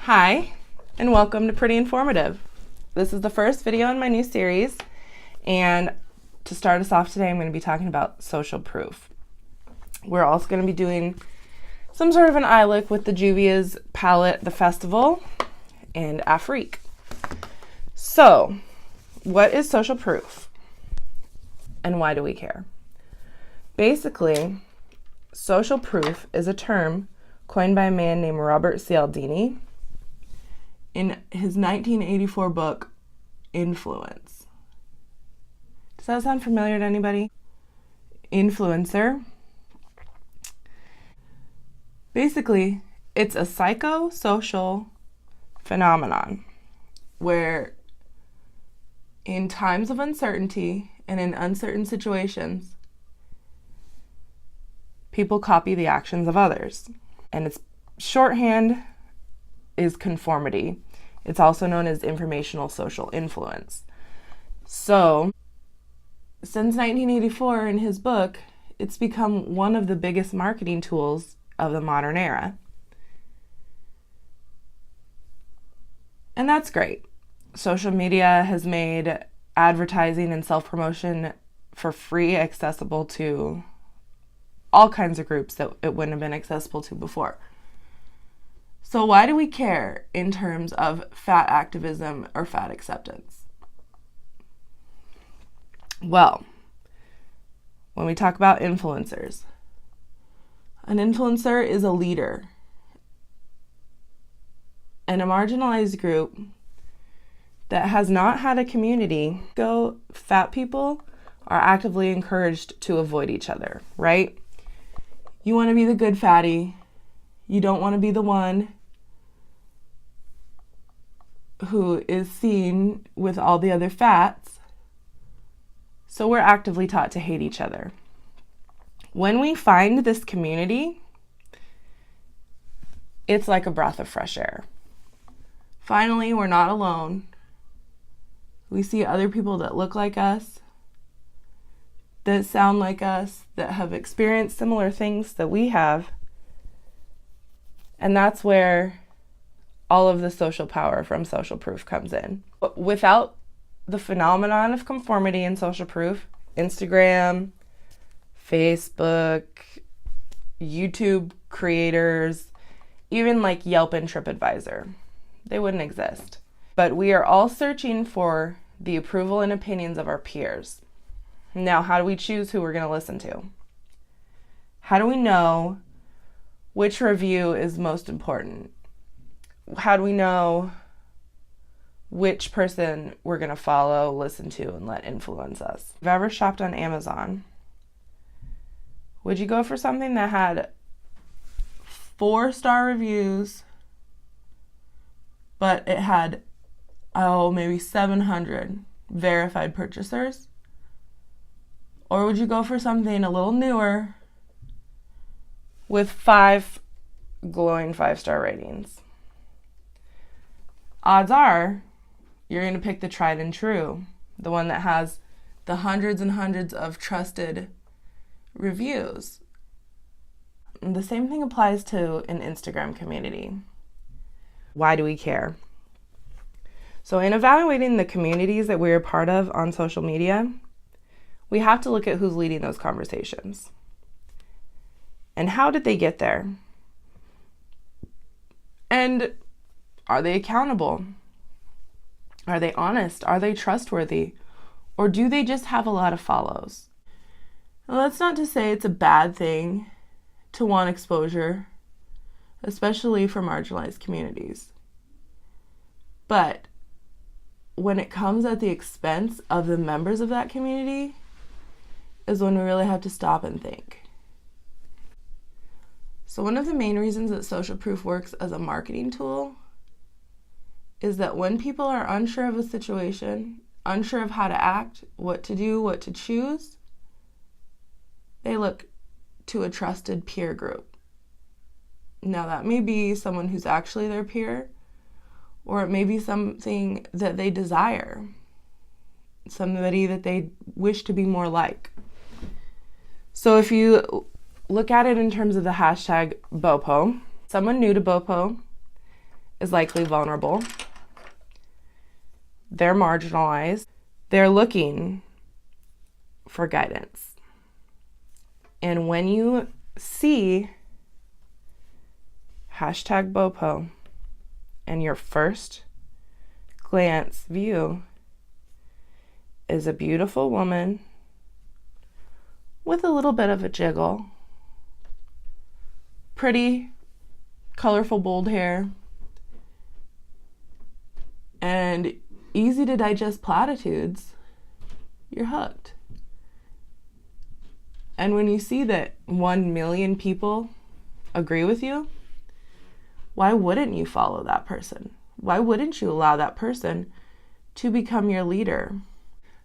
Hi, and welcome to Pretty Informative. This is the first video in my new series, and to start us off today, I'm going to be talking about social proof. We're also going to be doing some sort of an eye look with the Juvia's palette, The Festival, and Afrique. So, what is social proof, and why do we care? Basically, social proof is a term coined by a man named Robert Cialdini in his 1984 book, Influence. Does that sound familiar to anybody? Influencer. Basically, it's a psychosocial phenomenon where in times of uncertainty and in uncertain situations, people copy the actions of others. And its shorthand is conformity. It's also known as informational social influence. So, since 1984 in his book, it's become one of the biggest marketing tools of the modern era. And that's great. Social media has made advertising and self-promotion for free accessible to all kinds of groups that it wouldn't have been accessible to before. So why do we care in terms of fat activism or fat acceptance? Well, when we talk about influencers, an influencer is a leader in a marginalized group that has not had a community. Fat people are actively encouraged to avoid each other, right? You want to be the good fatty. You don't want to be the one who is seen with all the other fats. So we're actively taught to hate each other. When we find this community, it's like a breath of fresh air. Finally, we're not alone. We see other people that look like us, that sound like us, that have experienced similar things that we have. And that's where all of the social power from social proof comes in. But without the phenomenon of conformity and social proof, Instagram, Facebook, YouTube creators, even like Yelp and TripAdvisor, they wouldn't exist. But we are all searching for the approval and opinions of our peers. Now, how do we choose who we're going to listen to? How do we know which review is most important? How do we know which person we're going to follow, listen to, and let influence us? If you've ever shopped on Amazon, would you go for something that had 4-star reviews, but it had, maybe 700 verified purchasers? Or would you go for something a little newer with 5 glowing 5-star ratings? Odds are you're going to pick the tried and true, the one that has the hundreds and hundreds of trusted reviews. And the same thing applies to an Instagram community. Why do we care? So in evaluating the communities that we're a part of on social media, we have to look at who's leading those conversations. And how did they get there? And are they accountable? Are they honest? Are they trustworthy? Or do they just have a lot of follows? Now, that's not to say it's a bad thing to want exposure, especially for marginalized communities. But when it comes at the expense of the members of that community is when we really have to stop and think. So one of the main reasons that social proof works as a marketing tool is that when people are unsure of a situation, unsure of how to act, what to do, what to choose, they look to a trusted peer group. Now that may be someone who's actually their peer, or it may be something that they desire, somebody that they wish to be more like. So if you look at it in terms of the hashtag BOPO, someone new to BOPO is likely vulnerable. They're marginalized. They're looking for guidance. And when you see hashtag BOPO and your first glance view is a beautiful woman with a little bit of a jiggle, pretty, colorful, bold hair, and easy to digest platitudes, you're hooked. And when you see that 1 million people agree with you, why wouldn't you follow that person? Why wouldn't you allow that person to become your leader?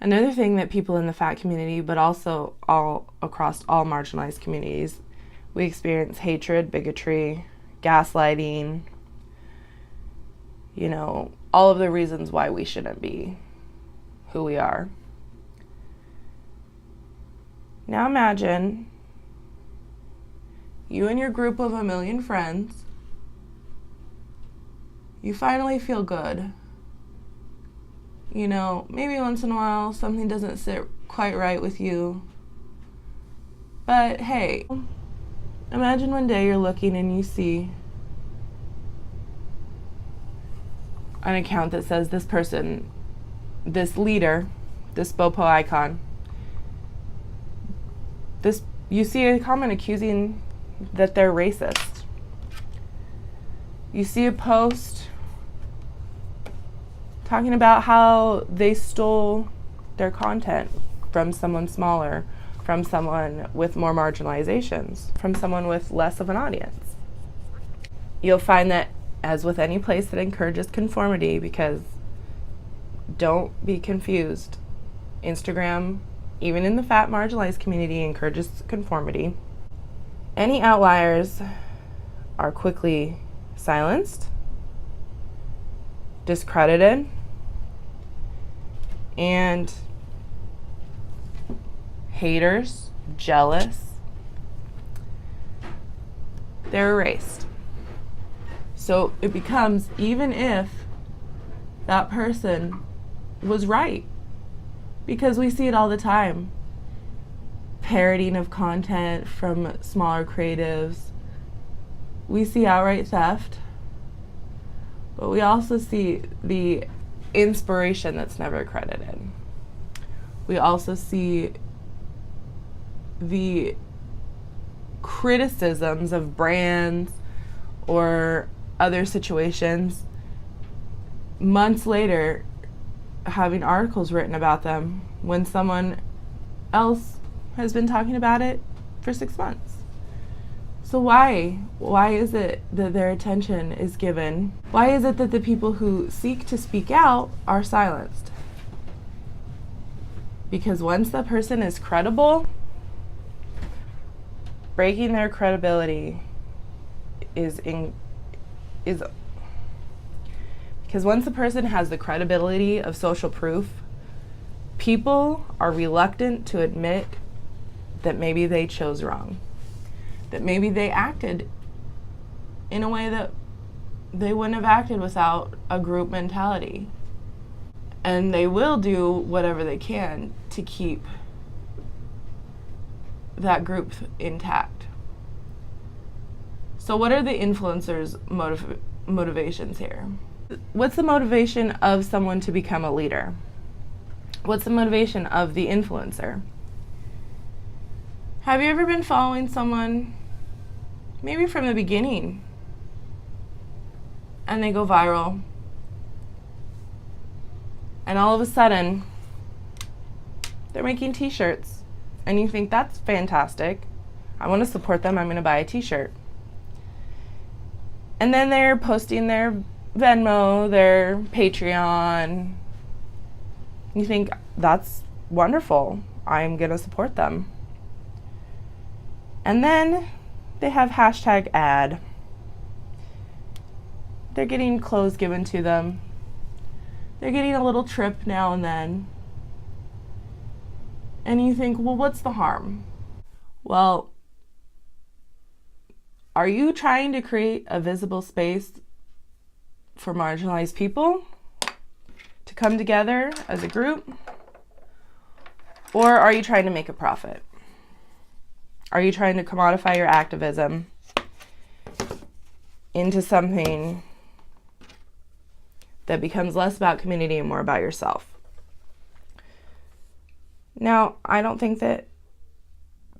Another thing that people in the fat community, but also all across all marginalized communities, we experience hatred, bigotry, gaslighting, all of the reasons why we shouldn't be who we are. Now imagine you and your group of 1 million friends, you finally feel good. Maybe once in a while something doesn't sit quite right with you. But hey, imagine one day you're looking and you see an account that says this person, this leader, this BOPO icon, you see a comment accusing that they're racist. You see a post talking about how they stole their content from someone smaller, from someone with more marginalizations, from someone with less of an audience. You'll find that, as with any place that encourages conformity, because don't be confused, Instagram, even in the fat marginalized community, encourages conformity. Any outliers are quickly silenced, discredited, and haters, jealous, they're erased. So it becomes, even if that person was right, because we see it all the time, parroting of content from smaller creatives. We see outright theft, but we also see the inspiration that's never credited. We also see the criticisms of brands or other situations months later having articles written about them when someone else has been talking about it for 6 months. So why is it that their attention is given? Why is it that the people who seek to speak out are silenced? Because once the person is credible, breaking their credibility because once a person has the credibility of social proof, people are reluctant to admit that maybe they chose wrong, that maybe they acted in a way that they wouldn't have acted without a group mentality. And they will do whatever they can to keep that group intact. So what are the influencers' motivations here? What's the motivation of someone to become a leader? What's the motivation of the influencer? Have you ever been following someone, maybe from the beginning, and they go viral, and all of a sudden they're making t-shirts, and you think, that's fantastic, I want to support them, I'm going to buy a t-shirt. And then they're posting their Venmo, their Patreon. You think, that's wonderful, I'm going to support them. And then they have hashtag ad. They're getting clothes given to them. They're getting a little trip now and then. And you think, well, what's the harm? Well, are you trying to create a visible space for marginalized people to come together as a group? Or are you trying to make a profit? Are you trying to commodify your activism into something that becomes less about community and more about yourself? Now, I don't think that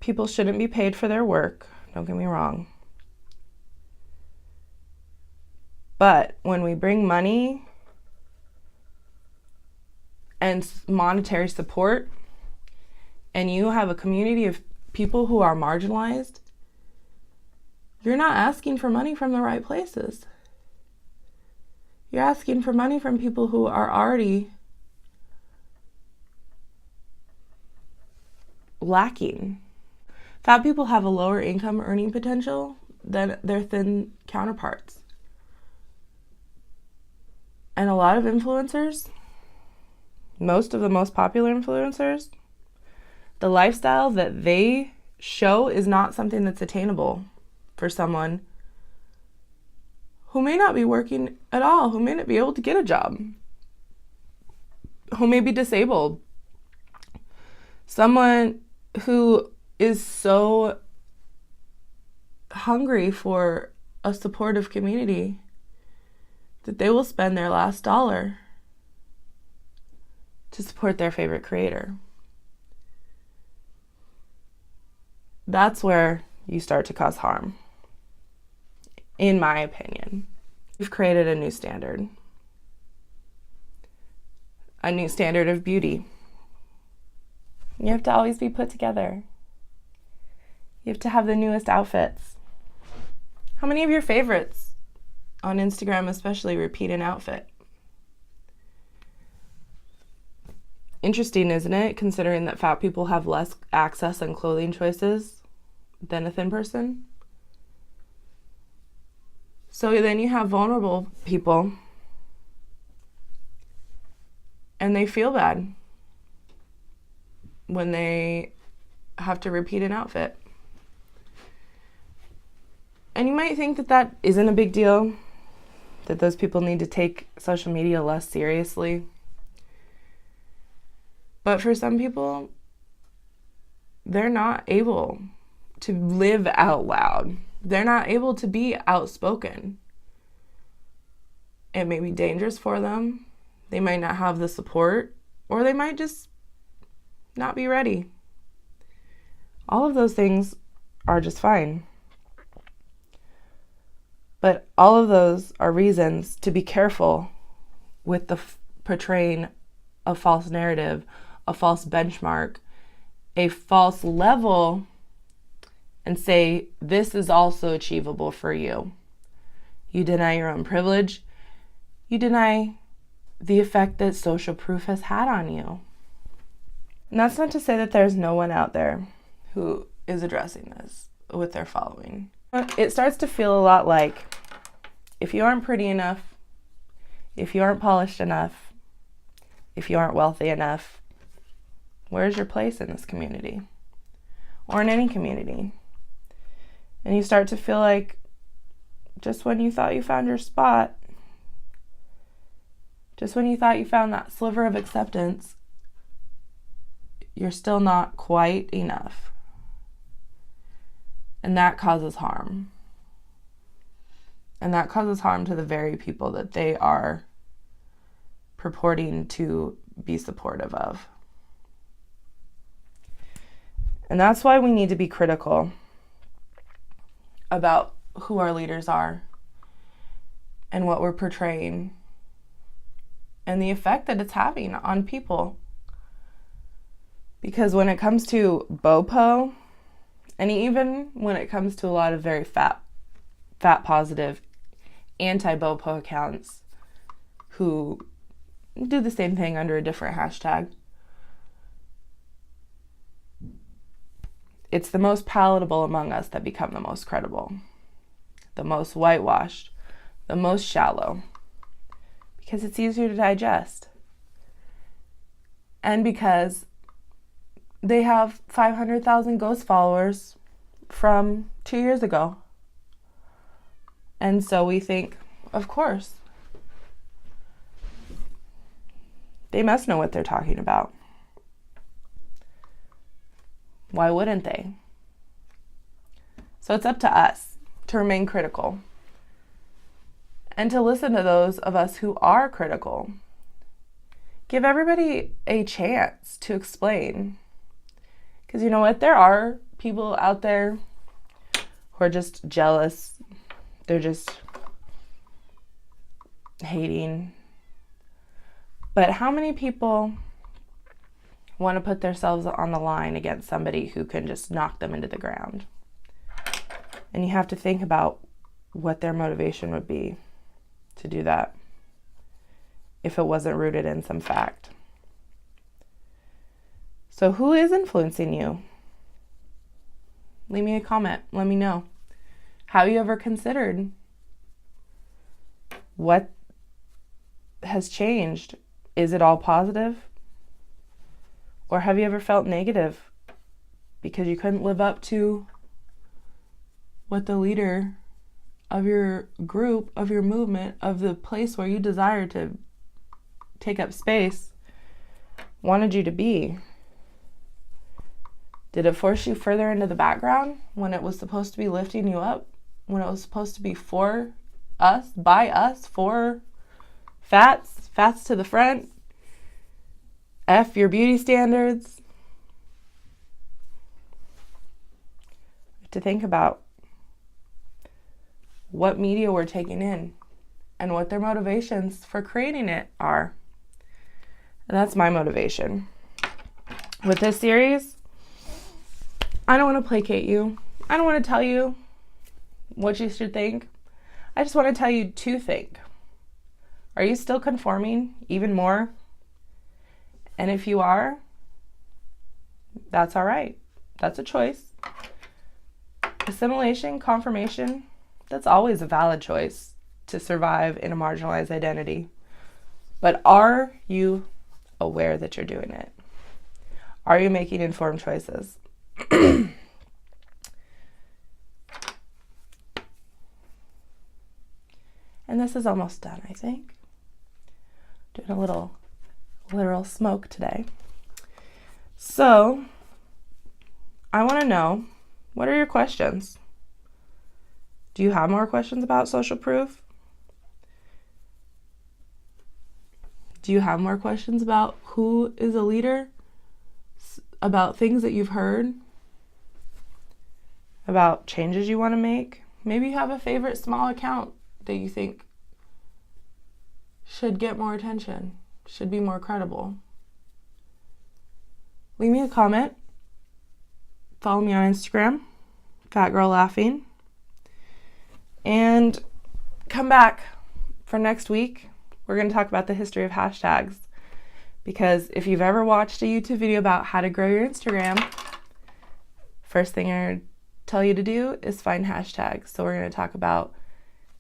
people shouldn't be paid for their work. Don't get me wrong. But when we bring money and monetary support, and you have a community of people who are marginalized, you're not asking for money from the right places. You're asking for money from people who are already lacking. Fat people have a lower income earning potential than their thin counterparts. And a lot of influencers, most of the most popular influencers, the lifestyle that they show is not something that's attainable for someone who may not be working at all, who may not be able to get a job, who may be disabled, someone who is so hungry for a supportive community that they will spend their last dollar to support their favorite creator. That's where you start to cause harm, in my opinion. You've created a new standard of beauty. You have to always be put together. You have to have the newest outfits. How many of your favorites on Instagram especially repeat an outfit? Interesting, isn't it? Considering that fat people have less access and clothing choices than a thin person. So then you have vulnerable people and they feel bad when they have to repeat an outfit. And you might think that that isn't a big deal, that those people need to take social media less seriously. But for some people, they're not able to live out loud. They're not able to be outspoken. It may be dangerous for them. They might not have the support, or they might just not be ready. All of those things are just fine. But all of those are reasons to be careful with the portraying a false narrative, a false benchmark, a false level, and say, this is also achievable for you. You deny your own privilege. You deny the effect that social proof has had on you. And that's not to say that there's no one out there who is addressing this with their following. It starts to feel a lot like, if you aren't pretty enough, if you aren't polished enough, if you aren't wealthy enough, where's your place in this community? Or in any community? And you start to feel like, just when you thought you found your spot, just when you thought you found that sliver of acceptance, you're still not quite enough. And that causes harm. And that causes harm to the very people that they are purporting to be supportive of. And that's why we need to be critical about who our leaders are and what we're portraying and the effect that it's having on people. Because when it comes to BOPO, and even when it comes to a lot of very fat positive anti-BOPO accounts who do the same thing under a different hashtag, it's the most palatable among us that become the most credible, the most whitewashed, the most shallow, because it's easier to digest. And because they have 500,000 ghost followers from 2 years ago. And so we think, of course, They must know what they're talking about. Why wouldn't they? So it's up to us to remain critical and to listen to those of us who are critical. Give everybody a chance to explain. Because you know what? There are people out there who are just jealous. They're just hating. But how many people want to put themselves on the line against somebody who can just knock them into the ground? And you have to think about what their motivation would be to do that if it wasn't rooted in some fact. So who is influencing you? Leave me a comment. Let me know. Have you ever considered what has changed? Is it all positive? Or have you ever felt negative because you couldn't live up to what the leader of your group, of your movement, of the place where you desire to take up space, wanted you to be? Did it force you further into the background when it was supposed to be lifting you up? When it was supposed to be for us, by us, for fats to the front, F your beauty standards? To think about what media we're taking in and what their motivations for creating it are. And that's my motivation. With this series, I don't want to placate you. I don't want to tell you what you should think. I just want to tell you to think. Are you still conforming even more? And if you are, that's all right. That's a choice. Assimilation, confirmation, that's always a valid choice to survive in a marginalized identity. But are you aware that you're doing it? Are you making informed choices? And this is almost done, I think. Doing a little literal smoke today. So, I want to know, what are your questions? Do you have more questions about social proof? Do you have more questions about who is a leader? About things that you've heard? About changes you want to make? Maybe you have a favorite small account that you think should get more attention, should be more credible. Leave me a comment. Follow me on Instagram, Fat Girl Laughing. And come back for next week. We're going to talk about the history of hashtags. Because if you've ever watched a YouTube video about how to grow your Instagram, first thing I tell you to do is find hashtags. So we're going to talk about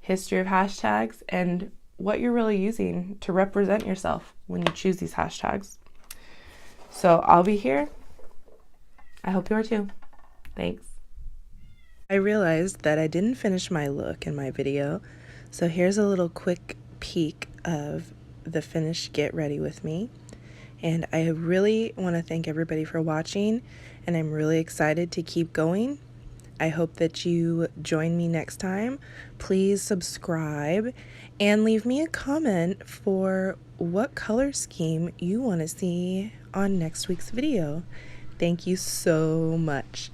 history of hashtags and what you're really using to represent yourself when you choose these hashtags. So I'll be here. I hope you are too. Thanks. I realized that I didn't finish my look in my video, so here's a little quick peek of the finished get ready with me. And I really want to thank everybody for watching, and I'm really excited to keep going. I hope that you join me next time. Please subscribe and leave me a comment for what color scheme you want to see on next week's video. Thank you so much.